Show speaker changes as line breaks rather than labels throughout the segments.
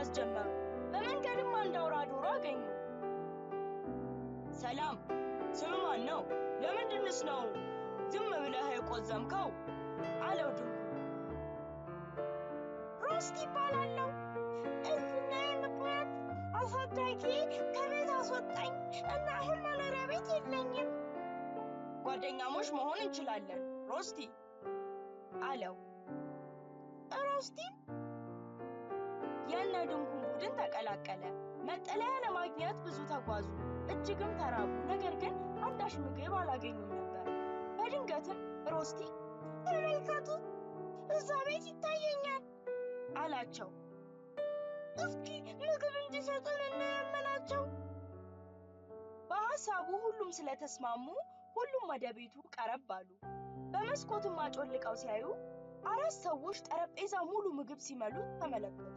መጓዝ ጀመሩ። በመንገድም አንድ አውራ ዶሮ አገኙ። ሰላም፣ ስም ማን ነው? ለምንድንስ ነው ዝም ብለህ የቆዘምከው? አለው ድንኩ። ሮስቲ እባላለሁ። እዝናዬ ምክንያት አሳዳጊ ከቤት አስወጣኝ እና አሁን መኖሪያ ቤት የለኝም። ጓደኛሞች መሆን እንችላለን ሮስቲ አለው። ሮስቲም የእነ ድንኩን ቡድን ተቀላቀለ። መጠለያ ለማግኘት ብዙ ተጓዙ። እጅግም ተራቡ። ነገር ግን አንዳች ምግብ አላገኙም ነበር። በድንገትም ሮስቲ ተመልከቱ፣ እዛ ቤት ይታየኛል አላቸው። እስኪ ምግብ እንዲሰጡን እንለምናቸው። በሐሳቡ ሁሉም ስለተስማሙ ሁሉም ወደ ቤቱ ቀረብ አሉ። በመስኮትም አጮልቀው ሲያዩ 4 ሰዎች ጠረጴዛ ሙሉ ምግብ ሲመሉ ተመለከቱ።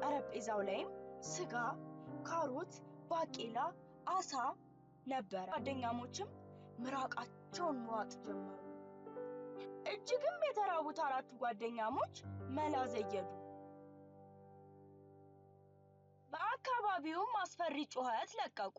ጠረጴዛው ላይም ስጋ፣ ካሮት፣ ባቄላ፣ አሳ ነበር። ጓደኛሞችም ምራቃቸውን መዋጥ ጀመሩ። እጅግም የተራቡት 4 ጓደኛሞች መላ ዘየዱ። በአካባቢውም አስፈሪ ጩኸት ለቀቁ።